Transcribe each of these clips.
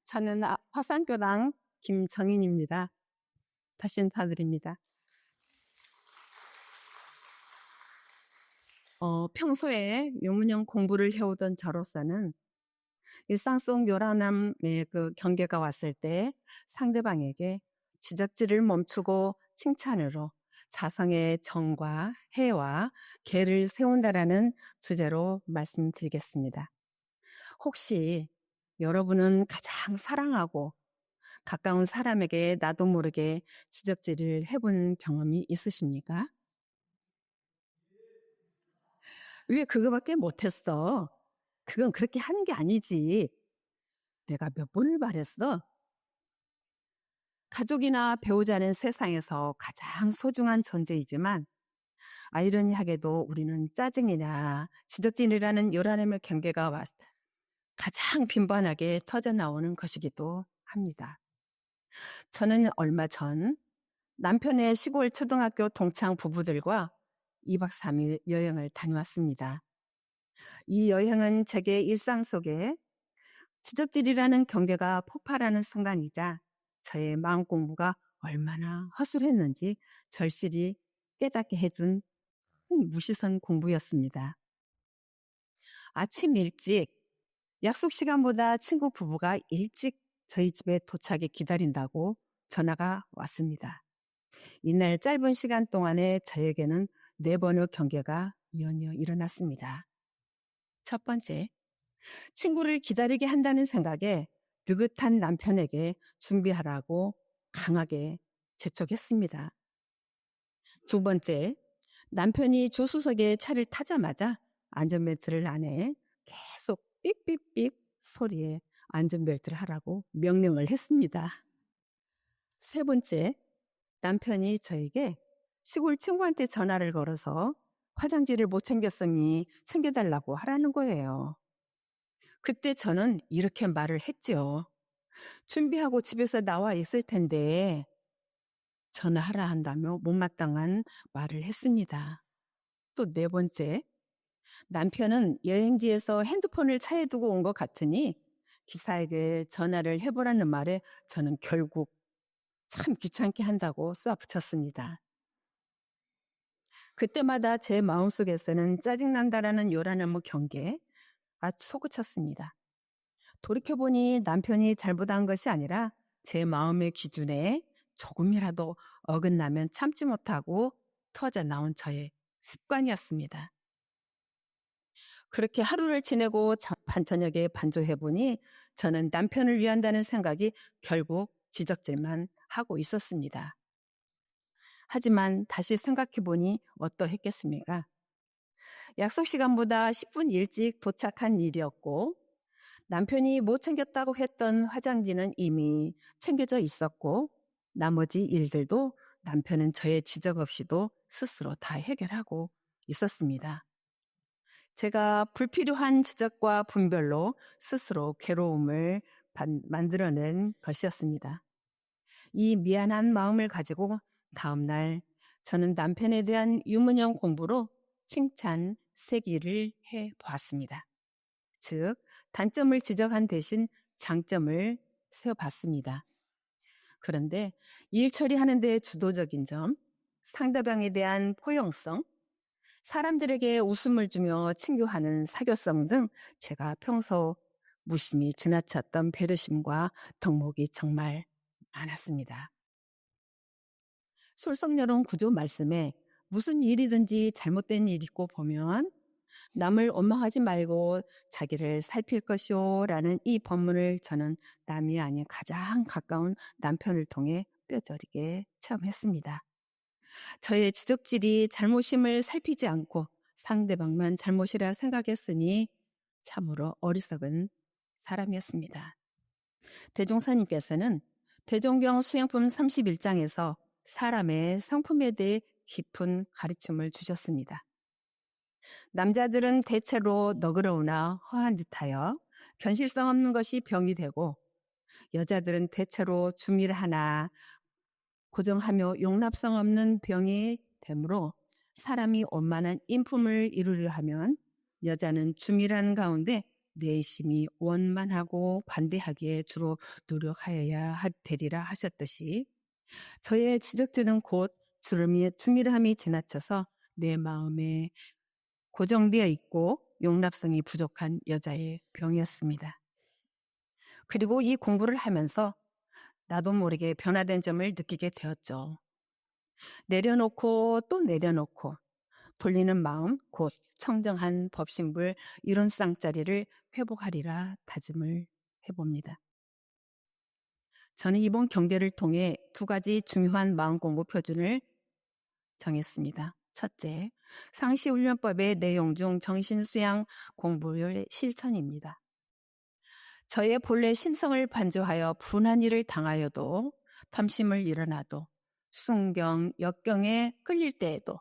저는 화산교당 김정인입니다. 다시 인사드립니다. 평소에 유문영 공부를 해오던 저로서는 일상 속 요란함의 그 경계가 왔을 때 상대방에게 지적질을 멈추고 칭찬으로 자성의 정과 해와 계를 세운다라는 주제로 말씀드리겠습니다. 혹시 여러분은 가장 사랑하고 가까운 사람에게 나도 모르게 지적질을 해본 경험이 있으십니까? 왜 그거밖에 못했어? 그건 그렇게 하는 게 아니지. 내가 몇 번을 말했어? 가족이나 배우자는 세상에서 가장 소중한 존재이지만 아이러니하게도 우리는 짜증이나 지적질이라는 요란함의 경계가 가장 빈번하게 터져 나오는 것이기도 합니다. 저는 얼마 전 남편의 시골 초등학교 동창 부부들과 2박 3일 여행을 다녀왔습니다. 이 여행은 제게 일상 속에 지적질이라는 경계가 폭발하는 순간이자 저의 마음 공부가 얼마나 허술했는지 절실히 깨닫게 해준 무시선 공부였습니다. 아침 일찍 약속 시간보다 친구 부부가 일찍 저희 집에 도착에 기다린다고 전화가 왔습니다. 이날 짧은 시간 동안에 저에게는 4번의 경계가 이어져 일어났습니다. 첫 번째, 친구를 기다리게 한다는 생각에 느긋한 남편에게 준비하라고 강하게 재촉했습니다. 두 번째, 남편이 조수석에 차를 타자마자 안전벨트를 안 해 계속 삑삑삑 소리에 안전벨트를 하라고 명령을 했습니다. 세 번째, 남편이 저에게 시골 친구한테 전화를 걸어서 화장지를 못 챙겼으니 챙겨달라고 하라는 거예요. 그때 저는 이렇게 말을 했죠. 준비하고 집에서 나와 있을 텐데 전화하라 한다며 못마땅한 말을 했습니다. 또 네 번째, 남편은 여행지에서 핸드폰을 차에 두고 온 것 같으니 기사에게 전화를 해보라는 말에 저는 결국 참 귀찮게 한다고 쏘아붙였습니다. 그때마다 제 마음속에서는 짜증난다라는 요란한 경계에 아주 솟구쳤습니다. 돌이켜보니 남편이 잘못한 것이 아니라 제 마음의 기준에 조금이라도 어긋나면 참지 못하고 터져 나온 저의 습관이었습니다. 그렇게 하루를 지내고 반저녁에 반조해보니 저는 남편을 위한다는 생각이 결국 지적질만 하고 있었습니다. 하지만 다시 생각해보니 어떠했겠습니까? 약속 시간보다 10분 일찍 도착한 일이었고 남편이 못 챙겼다고 했던 화장지는 이미 챙겨져 있었고 나머지 일들도 남편은 저의 지적 없이도 스스로 다 해결하고 있었습니다. 제가 불필요한 지적과 분별로 스스로 괴로움을 만들어낸 것이었습니다. 이 미안한 마음을 가지고 다음날 저는 남편에 대한 유문형 공부로 칭찬 3기를 해보았습니다. 즉 단점을 지적한 대신 장점을 세워봤습니다. 그런데 일 처리하는 데 주도적인 점, 상대방에 대한 포용성, 사람들에게 웃음을 주며 친교하는 사교성 등 제가 평소 무심히 지나쳤던 배려심과 덕목이 정말 많았습니다. 솔선여론 구조 말씀에 무슨 일이든지 잘못된 일이 있고 보면 남을 원망하지 말고 자기를 살필 것이오 라는 이 법문을 저는 남이 아닌 가장 가까운 남편을 통해 뼈저리게 체험했습니다. 저의 지적질이 잘못임을 살피지 않고 상대방만 잘못이라 생각했으니 참으로 어리석은 사람이었습니다. 대종사님께서는 대종경 수행품 31장에서 사람의 성품에 대해 깊은 가르침을 주셨습니다. 남자들은 대체로 너그러우나 허한 듯하여 견실성 없는 것이 병이 되고 여자들은 대체로 주밀하나 고정하며 용납성 없는 병이 되므로 사람이 원만한 인품을 이루려 하면 여자는 주밀한 가운데 내심이 원만하고 관대하기에 주로 노력하여야 되리라 하셨듯이 저의 지적지는 곧 주밀함이 지나쳐서 내 마음에 고정되어 있고 용납성이 부족한 여자의 병이었습니다. 그리고 이 공부를 하면서 나도 모르게 변화된 점을 느끼게 되었죠. 내려놓고 또 내려놓고 돌리는 마음 곧 청정한 법신불 이런 쌍짜리를 회복하리라 다짐을 해봅니다. 저는 이번 경계를 통해 두 가지 중요한 마음공부 표준을 정했습니다. 첫째, 상시훈련법의 내용 중 정신수양 공부의 실천입니다. 저의 본래 신성을 반조하여 분한 일을 당하여도 탐심을 일어나도 순경, 역경에 끌릴 때에도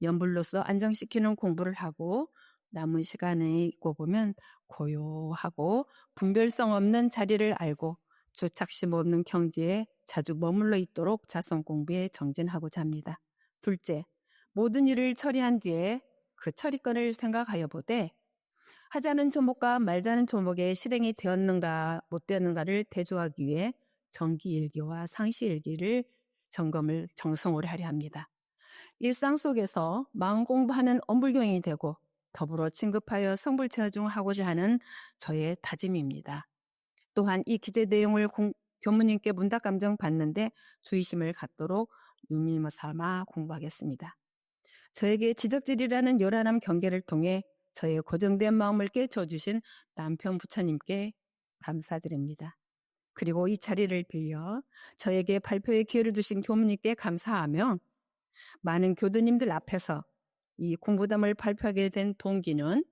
연불로서 안정시키는 공부를 하고 남은 시간에 있고 보면 고요하고 분별성 없는 자리를 알고 주착심 없는 경지에 자주 머물러 있도록 자성 공부에 정진하고자 합니다. 둘째, 모든 일을 처리한 뒤에 그 처리권을 생각하여 보되 하자는 조목과 말자는 조목에 실행이 되었는가 못 되었는가를 대조하기 위해 정기일기와 상시일기를 점검을 정성으로 하려 합니다. 일상 속에서 마음 공부하는 엄불교인이 되고 더불어 진급하여 성불체화중을 하고자 하는 저의 다짐입니다. 또한 이 기재 내용을 교무님께 문답감정 받는데 주의심을 갖도록 유의무 삼아 공부하겠습니다. 저에게 지적질이라는 요란한 경계를 통해 저의 고정된 마음을 깨쳐주신 남편 부처님께 감사드립니다. 그리고 이 자리를 빌려 저에게 발표의 기회를 주신 교무님께 감사하며 많은 교도님들 앞에서 이 공부담을 발표하게 된 동기는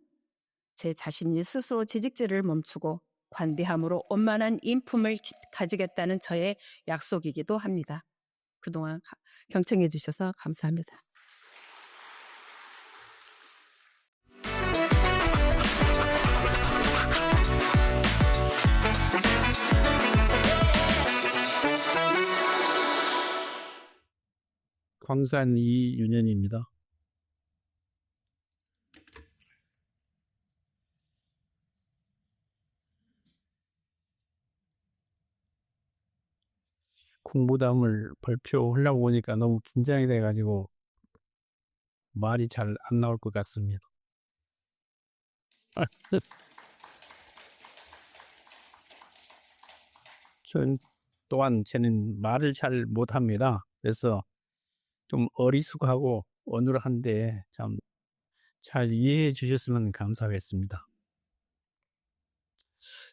제 자신이 스스로 지직질을 멈추고 관대함으로 원만한 인품을 가지겠다는 저의 약속이기도 합니다. 그동안 경청해 주셔서 감사합니다. 광산 이윤현입니다. 공부담을 발표하려고 보니까 너무 긴장이 돼가지고 말이 잘 안 나올 것 같습니다. 저는 말을 잘 못합니다. 그래서 좀 어리숙하고 어눌한데 참 잘 이해해 주셨으면 감사하겠습니다.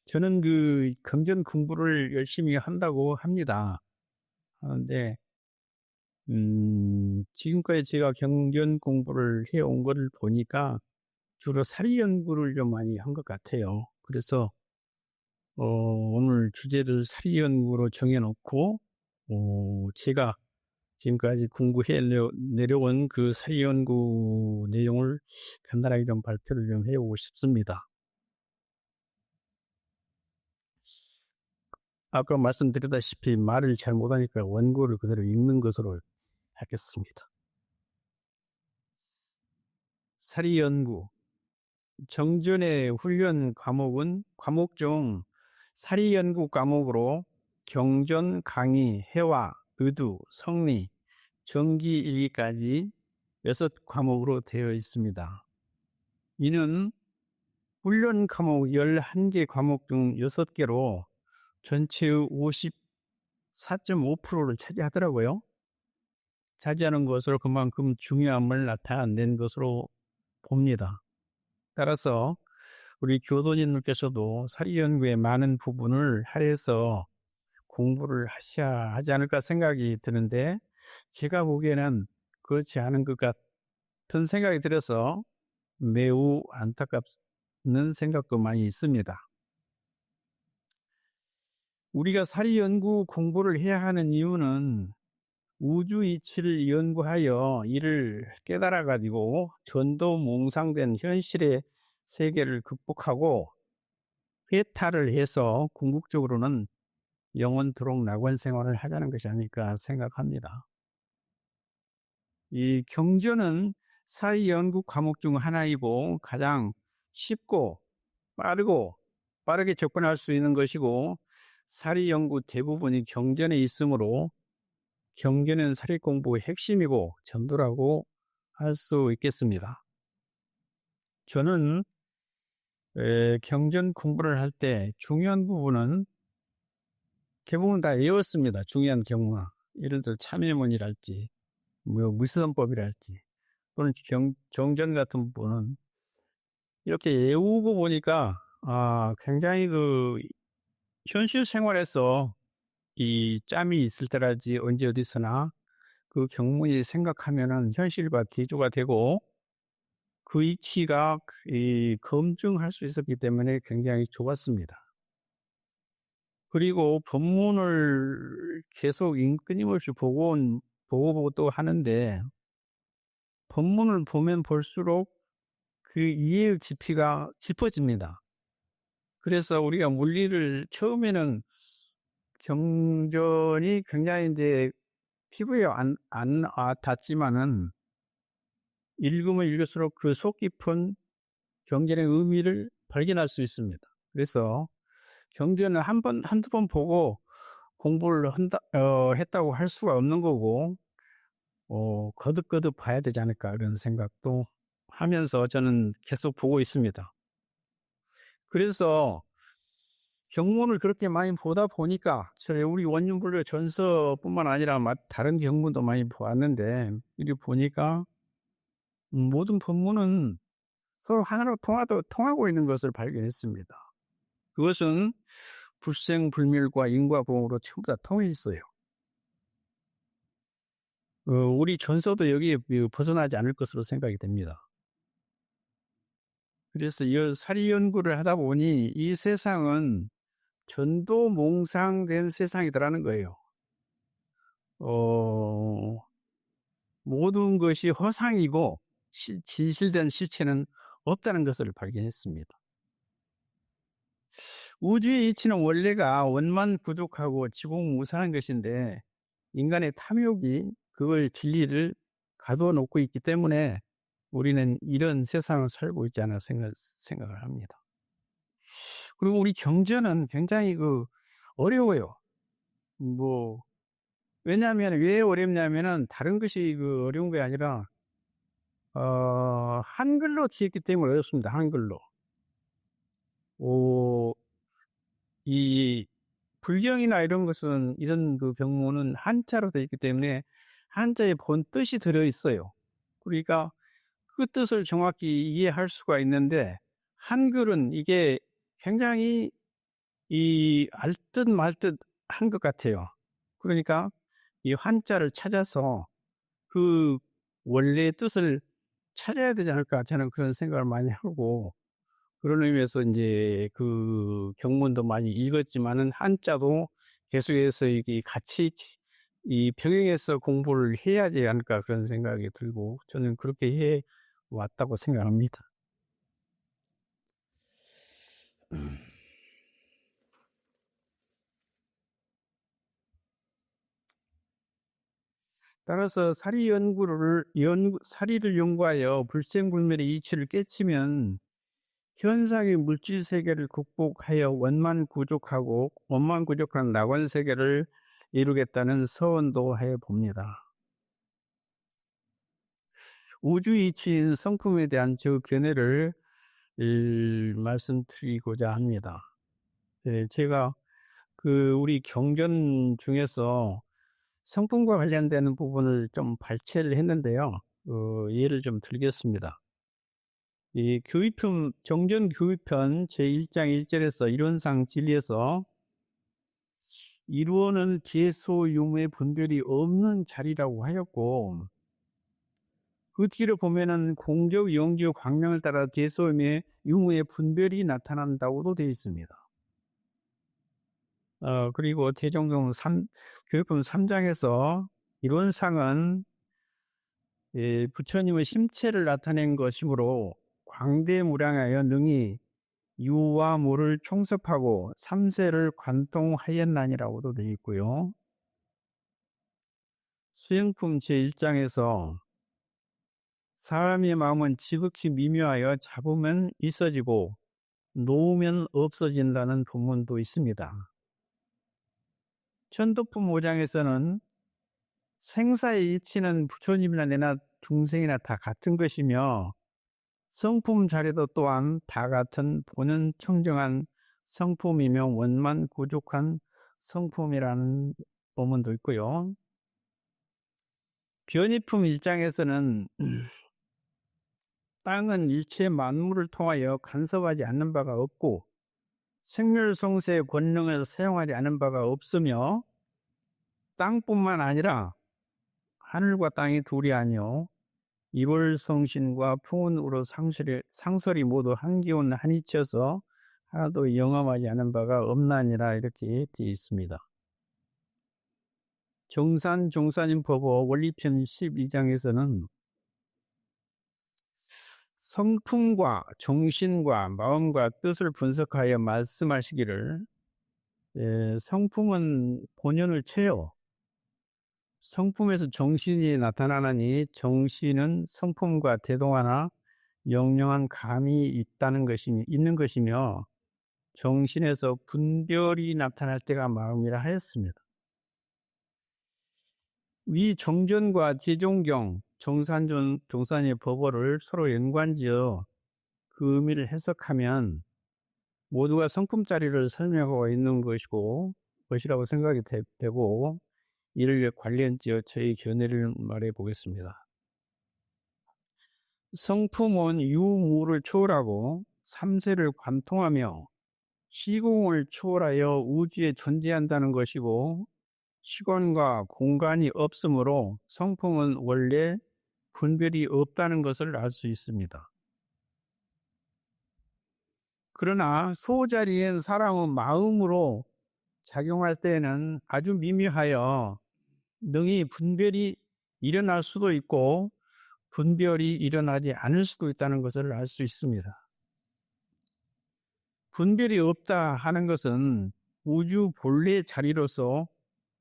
저는 그 경전 공부를 열심히 한다고 합니다. 하는데 지금까지 제가 경전 공부를 해온 것을 보니까 주로 사리 연구를 좀 많이 한 것 같아요. 그래서 오늘 주제를 사리 연구로 정해놓고 제가 지금까지 공부해 내려온 그 사리 연구 내용을 간단하게 좀 발표를 좀 해보고 싶습니다. 아까 말씀드렸다시피 말을 잘 못하니까 원고를 그대로 읽는 것으로 하겠습니다. 사리 연구 정전의 훈련 과목은 과목 중 사리 연구 과목으로 경전, 강의, 해화, 의두, 성리, 정기 일기까지 6과목으로 되어 있습니다. 이는 훈련 과목 11개 과목 중 6개로 전체의 54.5%를 차지하더라고요. 차지하는 것으로 그만큼 중요함을 나타낸 것으로 봅니다. 따라서 우리 교도님들께서도 사리 연구의 많은 부분을 할애해서 공부를 하셔야 하지 않을까 생각이 드는데 제가 보기에는 그렇지 않은 것 같은 생각이 들어서 매우 안타깝는 생각도 많이 있습니다. 우리가 사리 연구 공부를 해야 하는 이유는 우주 이치를 연구하여 이를 깨달아 가지고 전도몽상된 현실의 세계를 극복하고 회탈을 해서 궁극적으로는 영원토록 낙원 생활을 하자는 것이 아닐까 생각합니다. 이 경전은 사리 연구 과목 중 하나이고 가장 쉽고 빠르게 접근할 수 있는 것이고, 사리 연구 대부분이 경전에 있으므로 경전은 사리 공부의 핵심이고 전도라고 할 수 있겠습니다. 저는 경전 공부를 할 때 중요한 부분은 대부분 다 외웠습니다. 중요한 경우나 예를 들어 참여문이랄지 뭐 무서법이랄지 또는 정전 같은 부분은 이렇게 외우고 보니까 굉장히 현실 생활에서 이 짬이 있을 때라든지 언제 어디서나 그 경문이 생각하면은 현실과 대조가 되고 그 이치가 검증할 수 있었기 때문에 굉장히 좋았습니다. 그리고 본문을 계속 끊임없이 보고 또 하는데 본문을 보면 볼수록 그 이해의 깊이가 깊어집니다. 그래서 우리가 물리를 처음에는 경전이 굉장히 이제 피부에 안 닿지만은 읽으면 읽을수록 그 속 깊은 경전의 의미를 발견할 수 있습니다. 그래서 경전을 한두 번 보고 공부를 했다고 할 수가 없는 거고, 거듭거듭 봐야 되지 않을까, 이런 생각도 하면서 저는 계속 보고 있습니다. 그래서 경문을 그렇게 많이 보다 보니까, 우리 원륜불교 전서뿐만 아니라 다른 경문도 많이 보았는데, 이렇게 보니까, 모든 본문은 서로 하나로 통하고 있는 것을 발견했습니다. 그것은 불생불멸과 인과보응으로 전부 다 통해 있어요. 우리 전서도 여기에 벗어나지 않을 것으로 생각이 됩니다. 그래서 이 사리 연구를 하다 보니 이 세상은 전도몽상된 세상이더라는 거예요. 모든 것이 허상이고 진실된 실체는 없다는 것을 발견했습니다. 우주의 이치는 원래가 원만 부족하고 지공무사한 것인데 인간의 탐욕이 그걸 진리를 가둬놓고 있기 때문에 우리는 이런 세상을 살고 있지 않아 생각을 합니다. 그리고 우리 경전은 굉장히 어려워요. 왜냐하면 왜 어렵냐면은 다른 것이 어려운 게 아니라 한글로 지었기 때문에 어렵습니다. 한글로. 이 불경이나 이런 것은 이런 경문은 한자로 되어 있기 때문에 한자의 본 뜻이 들어 있어요. 그러니까 그 뜻을 정확히 이해할 수가 있는데 한글은 이게 굉장히 알듯 말듯 한 것 같아요. 그러니까 이 한자를 찾아서 그 원래의 뜻을 찾아야 되지 않을까, 저는 그런 생각을 많이 하고, 그런 의미에서 이제 경문도 많이 읽었지만은 한자도 계속해서 이게 같이 병행해서 공부를 해야 되지 않을까, 그런 생각이 들고, 저는 그렇게 해 왔다고 생각합니다. 따라서 사리를 연구하여 불생불멸의 이치를 깨치면 현상의 물질 세계를 극복하여 원만구족한 낙원 세계를 이루겠다는 서원도 해 봅니다. 우주 이치인 성품에 대한 저 견해를 말씀드리고자 합니다. 제가 우리 경전 중에서 성품과 관련되는 부분을 좀 발췌를 했는데요. 예를 좀 들겠습니다. 이 정전 교위편 제1장 1절에서 이론상 진리에서 이루어는 계소 유무의 분별이 없는 자리라고 하였고, 그 뒤로 보면은 공적, 영적, 광명을 따라 계소 유무의 분별이 나타난다고도 되어 있습니다. 그리고 대종경 교육품 3장에서 이론상은 부처님의 심체를 나타낸 것이므로 광대무량하여 능히 유와 무를 총섭하고 삼세를 관통하였나니라고도 되어 있고요. 수행품 제1장에서 사람의 마음은 지극히 미묘하여 잡으면 있어지고 놓으면 없어진다는 본문도 있습니다. 천도품 5장에서는 생사의 이치는 부처님이나 내나 중생이나 다 같은 것이며 성품 자리도 또한 다 같은 본연 청정한 성품이며 원만 고족한 성품이라는 본문도 있고요. 변이품 1장에서는 땅은 일체 만물을 통하여 간섭하지 않는 바가 없고 생멸성세의 권능을 사용하지 않은 바가 없으며 땅뿐만 아니라 하늘과 땅이 둘이 아니요 이월성신과 풍운으로 상설이 모두 한기운 한이쳐서 하나도 영험하지 않은 바가 없나니라 이렇게 되어 있습니다. 정산종사님 법어 원리편 12장에서는 성품과 정신과 마음과 뜻을 분석하여 말씀하시기를 성품은 본연을 채요. 성품에서 정신이 나타나니 정신은 성품과 대동하나 영영한 감이 있는 것이며 정신에서 분별이 나타날 때가 마음이라 하였습니다. 위 정전과 제종경, 정산의 법어를 서로 연관지어 그 의미를 해석하면 모두가 성품자리를 설명하고 있는 것이라고 생각이 되고 이를 관련지어 저희 견해를 말해 보겠습니다. 성품은 유무를 초월하고 삼세를 관통하며 시공을 초월하여 우주에 존재한다는 것이고 시간과 공간이 없으므로 성품은 원래 분별이 없다는 것을 알 수 있습니다. 그러나 소자리엔 사람은 마음으로 작용할 때에는 아주 미묘하여 능히 분별이 일어날 수도 있고 분별이 일어나지 않을 수도 있다는 것을 알 수 있습니다. 분별이 없다 하는 것은 우주 본래 자리로서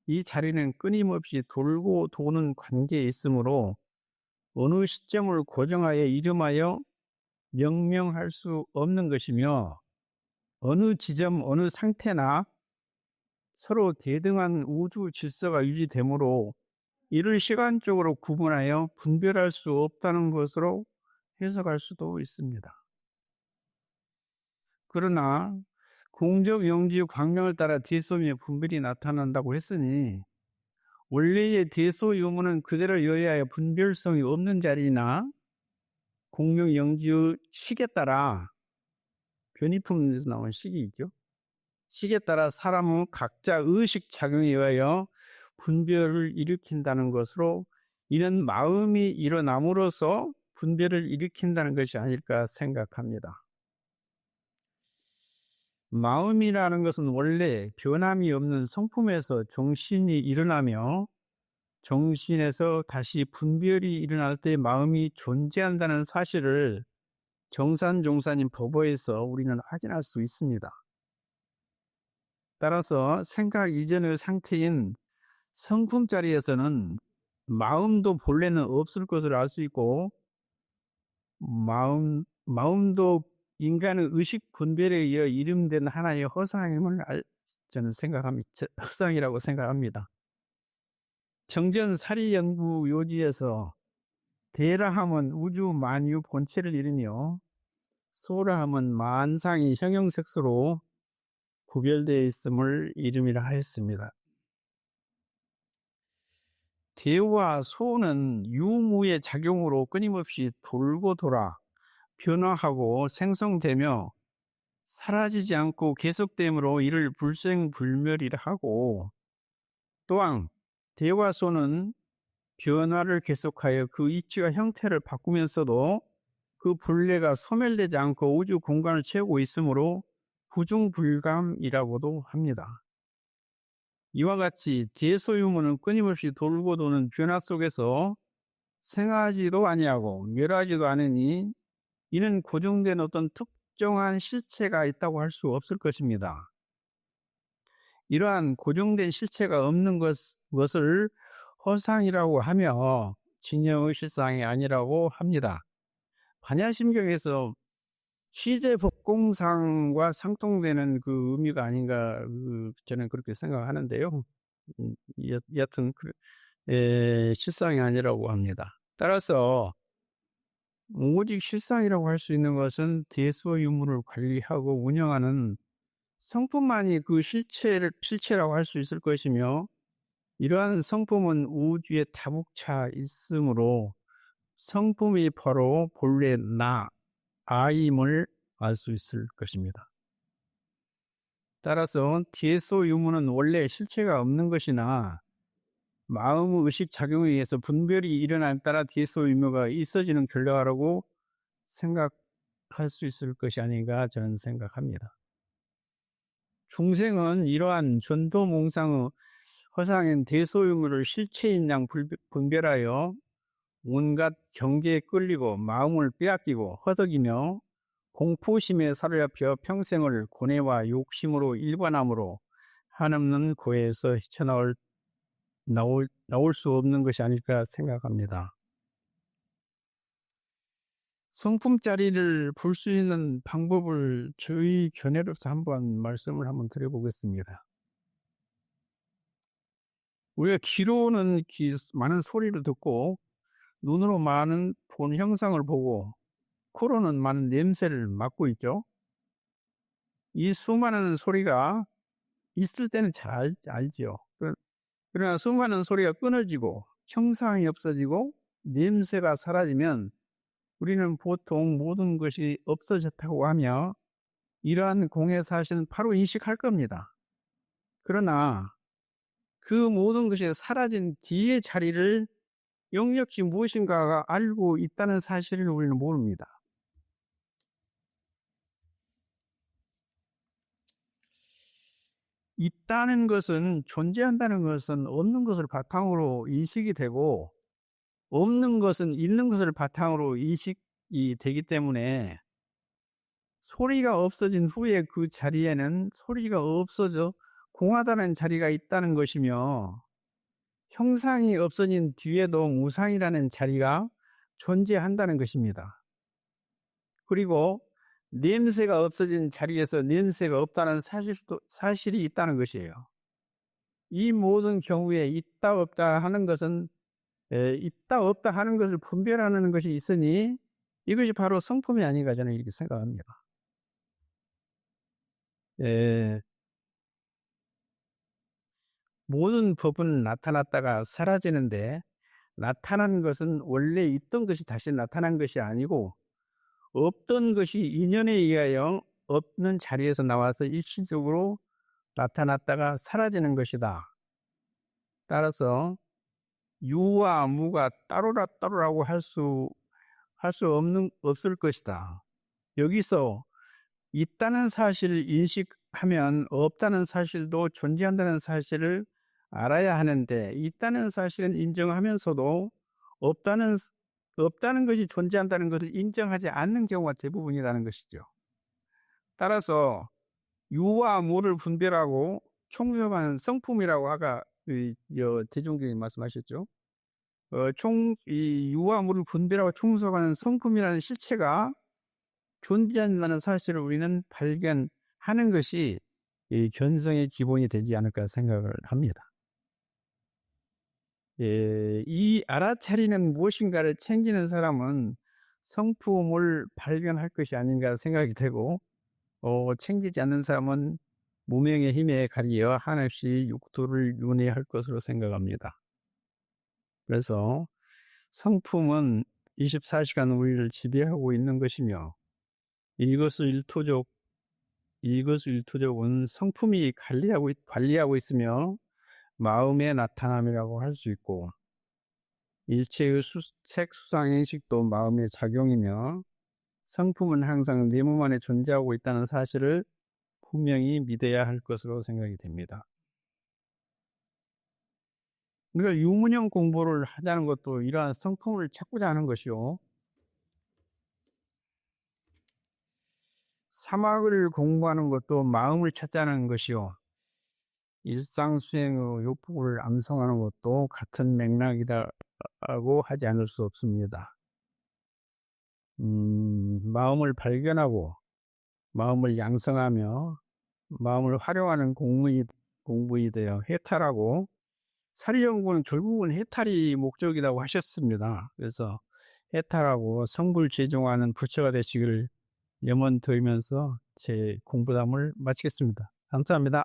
이 자리는 끊임없이 돌고 도는 관계에 있으므로 어느 시점을 고정하여 이름하여 명명할 수 없는 것이며 어느 지점, 어느 상태나 서로 대등한 우주 질서가 유지되므로 이를 시간적으로 구분하여 분별할 수 없다는 것으로 해석할 수도 있습니다. 그러나 공적 영지 광명을 따라 대소유의 분별이 나타난다고 했으니 원래의 대소유무는 그대로 여야의 분별성이 없는 자리나 공명 영지의 식에 따라 변이품에서 나온 식이 있죠. 식에 따라 사람은 각자 의식 작용에 의하여 분별을 일으킨다는 것으로 이는 마음이 일어남으로써 분별을 일으킨다는 것이 아닐까 생각합니다. 마음이라는 것은 원래 변함이 없는 성품에서 정신이 일어나며 정신에서 다시 분별이 일어날 때 마음이 존재한다는 사실을 정산종사님 법어에서 우리는 확인할 수 있습니다. 따라서 생각 이전의 상태인 성품 자리에서는 마음도 본래는 없을 것을 알 수 있고 마음도 인간의 의식 분별에 의해 이름된 하나의 허상임을 저는 허상이라고 생각합니다. 정전 사리 연구 요지에서 대라함은 우주 만유 본체를 이르며 소라함은 만상이 형형색소로 구별되어 있음을 이름이라 하였습니다. 대와 소는 유무의 작용으로 끊임없이 돌고 돌아 변화하고 생성되며 사라지지 않고 계속되므로 이를 불생불멸이라 하고 또한 대와 소는 변화를 계속하여 그 이치와 형태를 바꾸면서도 그 본래가 소멸되지 않고 우주 공간을 채우고 있으므로 부중불감이라고도 합니다. 이와 같이 대소유무는 끊임없이 돌고 도는 변화 속에서 생하지도 아니하고 멸하지도 않으니 이는 고정된 어떤 특정한 실체가 있다고 할 수 없을 것입니다. 이러한 고정된 실체가 없는 것을 허상이라고 하며 진영의 실상이 아니라고 합니다. 반야심경에서 시제법 역공상과 상통되는 그 의미가 아닌가 저는 그렇게 생각하는데요. 여하튼 실상이 아니라고 합니다. 따라서 오직 실상이라고 할 수 있는 것은 대소유물을 관리하고 운영하는 성품만이 그 실체라고 할 수 있을 것이며, 이러한 성품은 우주에 다복차 있으므로 성품이 바로 본래 아임을 알 수 있을 것입니다. 따라서 대소유물은 원래 실체가 없는 것이나 마음 의식 작용에 의해서 분별이 일어남에 따라 대소유무가 있어지는 결과라고 생각할 수 있을 것이 아닌가 저는 생각합니다. 중생은 이러한 전도몽상의 허상인 대소유물을 실체인 양 분별하여 온갖 경계에 끌리고 마음을 빼앗기고 허덕이며 공포심에 사로잡혀 평생을 고뇌와 욕심으로 일관함으로 한없는 고해에서 헤쳐나올 수 없는 것이 아닐까 생각합니다. 성품자리를 볼 수 있는 방법을 저희 견해로서 말씀을 한번 드려보겠습니다. 우리가 귀로는 많은 소리를 듣고, 눈으로 많은 본 형상을 보고, 코로는 많은 냄새를 맡고 있죠. 이 수많은 소리가 있을 때는 잘 알지요. 그러나 수많은 소리가 끊어지고 형상이 없어지고 냄새가 사라지면 우리는 보통 모든 것이 없어졌다고 하며 이러한 공해 사실은 바로 인식할 겁니다. 그러나 그 모든 것이 사라진 뒤의 자리를 역력시 무엇인가가 알고 있다는 사실을 우리는 모릅니다. 있다는 것은, 존재한다는 것은 없는 것을 바탕으로 인식이 되고, 없는 것은 있는 것을 바탕으로 인식이 되기 때문에 소리가 없어진 후에 그 자리에는 소리가 없어져 공하다는 자리가 있다는 것이며, 형상이 없어진 뒤에도 무상이라는 자리가 존재한다는 것입니다. 그리고 냄새가 없어진 자리에서 냄새가 없다는 사실이 있다는 것이에요. 이 모든 경우에 있다 없다 하는 것은 있다 없다 하는 것을 분별하는 것이 있으니 이것이 바로 성품이 아닌가 저는 이렇게 생각합니다. 모든 법은 나타났다가 사라지는데, 나타난 것은 원래 있던 것이 다시 나타난 것이 아니고 없던 것이 인연에 의하여 없는 자리에서 나와서 일시적으로 나타났다가 사라지는 것이다. 따라서 유와 무가 따로라고 할 수 없을 것이다. 여기서 있다는 사실을 인식하면 없다는 사실도 존재한다는 사실을 알아야 하는데, 있다는 사실은 인정하면서도 없다는 것이 존재한다는 것을 인정하지 않는 경우가 대부분이라는 것이죠. 따라서 유와 무를 분별하고 총섭하는 성품이라고 아까 대종교님 말씀하셨죠. 이 유와 무를 분별하고 총섭하는 성품이라는 실체가 존재한다는 사실을 우리는 발견하는 것이 이 견성의 기본이 되지 않을까 생각을 합니다. 이 알아차리는 무엇인가를 챙기는 사람은 성품을 발견할 것이 아닌가 생각이 되고, 챙기지 않는 사람은 무명의 힘에 가리어 한없이 육도를 윤회할 것으로 생각합니다. 그래서 성품은 24시간 우리를 지배하고 있는 것이며, 일거수일투족은 성품이 관리하고 있으며 마음의 나타남이라고 할 수 있고, 일체의 색수상행식도 마음의 작용이며 성품은 항상 내 몸 안에 존재하고 있다는 사실을 분명히 믿어야 할 것으로 생각이 됩니다. 우리가 유문형 공부를 하자는 것도 이러한 성품을 찾고자 하는 것이요, 사막을 공부하는 것도 마음을 찾자는 것이요, 일상수행의 요법을 암송하는 것도 같은 맥락이라고 하지 않을 수 없습니다. 마음을 발견하고 마음을 양성하며 마음을 활용하는 공부이 되어 해탈하고 사리연구는 결국은 해탈이 목적이라고 하셨습니다. 그래서 해탈하고 성불 제종하는 부처가 되시기를 염원 드리면서 제 공부담을 마치겠습니다. 감사합니다.